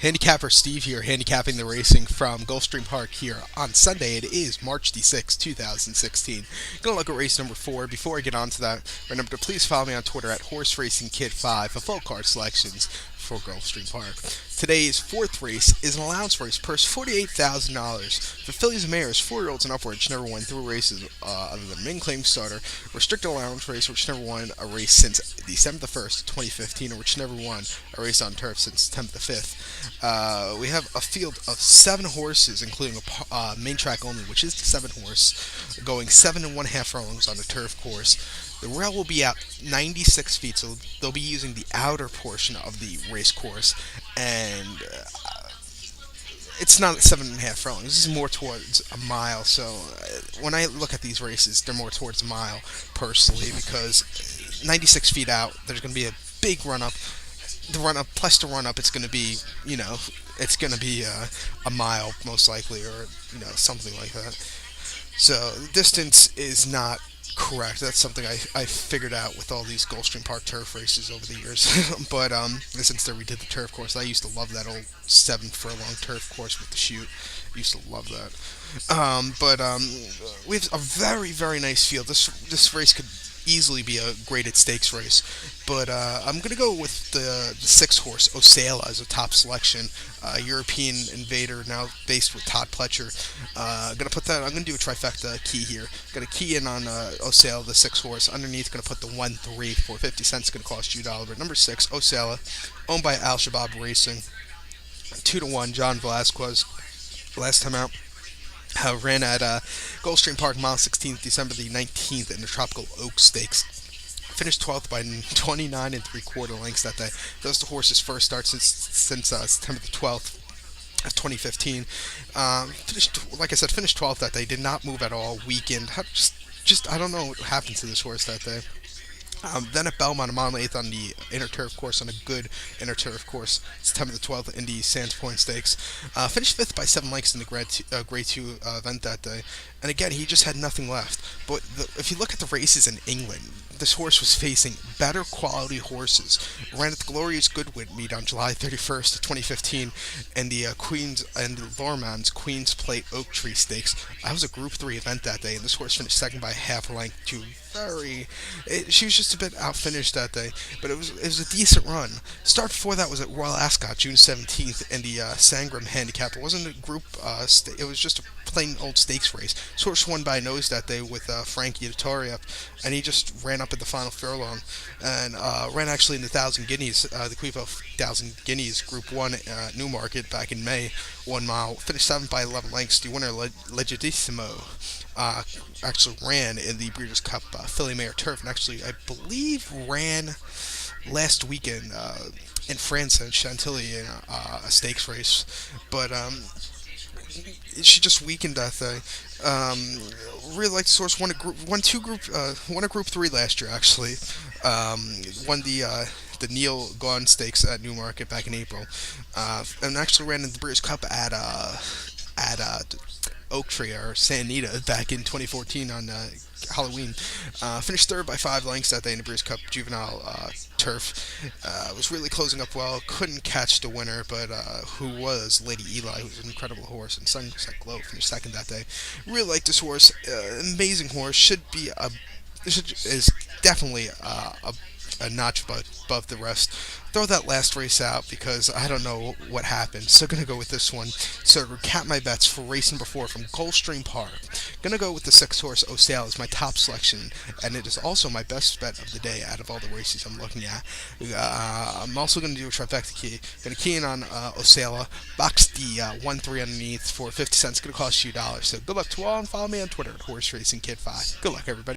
Handicapper Steve here, handicapping the racing from Gulfstream Park here on Sunday. It is March the 6th, 2016. Gonna look at race number 4. Before I get on to that, remember to please follow me on Twitter at HorseRacingKid5 for full card selections for Gulfstream Park. Today's fourth race is an allowance race, purse $48,000 for fillies and mares, 4-year-olds and upwards, which never won 3 races other than main claim starter. Restricted allowance race, which never won a race since December the 1st, 2015, or which never won a race on turf since September the 5th. We have a field of 7 horses, including a main track only, which is the 7 horse, going 7 1/2 furlongs on the turf course. The rail will be out 96 feet, so they'll be using the outer portion of the race course, and it's not 7 1/2 furlongs. This is more towards a mile. So when I look at these races, they're more towards a mile personally, because 96 feet out, there's going to be a big run up. The run up plus the run up, it's going to be it's going to be a mile most likely, or something like that. So the distance is not correct. That's something I figured out with all these Gulfstream Park turf races over the years. But since they redid the turf course, I used to love that old 7 furlong turf course with the chute. I used to love that. But we have a very, very nice field. This race could easily be a graded stakes race, but I'm gonna go with the 6 horse Osala as a top selection. European invader, now based with Todd Pletcher. Gonna put that. I'm gonna do a trifecta key here. Gonna key in on Osala, the 6 horse. Underneath, gonna put the 1-3 for 50 cents. Gonna cost you $1. But number 6, Osala, owned by Al Shabab Racing. 2-1, John Velasquez. Last time out, ran at Gulfstream Park, mile 16th, December the 19th, in the Tropical Oak Stakes. Finished 12th by 29 3/4 lengths that day. That was the horse's first start since September the 12th of 2015. Like I said, finished 12th that day. Did not move at all. Weakened. Just I don't know what happened to this horse that day. Then at Belmont, a mile and 8th on the inner turf course, on a good inner turf course, September the 12th in the Sands Point Stakes. Finished 5th by 7 lengths in the Grade 2 event that day. And again, he just had nothing left. But if you look at the races in England, this horse was facing better quality horses. Ran at the Glorious Goodwood meet on July 31st of 2015, and the Queen's and the Lormans Queen's Plate Oak Tree Stakes. That was a Group 3 event that day, and this horse finished second by half a length to she was just a bit outfinished that day, but it was a decent run. Start before that was at Royal Ascot, June 17th, in the Sangram Handicap. It wasn't a group. It was just a plain old stakes race. This horse won by a nose that day with Frankie Dettori up, and he just ran up at the final furlong, and ran actually in the 1,000 Guineas, the Quivo 1,000 Guineas Group 1 at Newmarket back in May, 1 mile. Finished 7th by 11 lengths. The winner, Legitissimo, actually ran in the Breeders' Cup Filly Mare Turf, and actually, I believe, ran last weekend in France and Chantilly in a stakes race. But she just weakened that thing. Really liked the source. Won a group 3 last year actually. Won the Neil Gaughan Stakes at Newmarket back in April, and actually ran in the Breeders' Cup at Oak Tree or Santa Anita back in 2014 on Halloween. Finished 3rd by 5 lengths that day in the Breeders' Cup Juvenile Turf. Was really closing up well. Couldn't catch the winner, but who was Lady Eli, who's an incredible horse, and Sunset Glow finished 2nd that day. Really like this horse. Amazing horse. Is definitely a notch above the rest. Throw that last race out because I don't know what happened. So gonna go with this one. So to recap my bets for race number 4 from Gulfstream Park, gonna go with the 6 horse Osala as my top selection, and it is also my best bet of the day out of all the races I'm looking at. I'm also gonna do a trifecta key. Gonna key in on Osala, box the 1-3 underneath for 50 cents. Gonna cost you $1. So good luck to all, and follow me on Twitter at HorseRacingKid5. Good luck, everybody.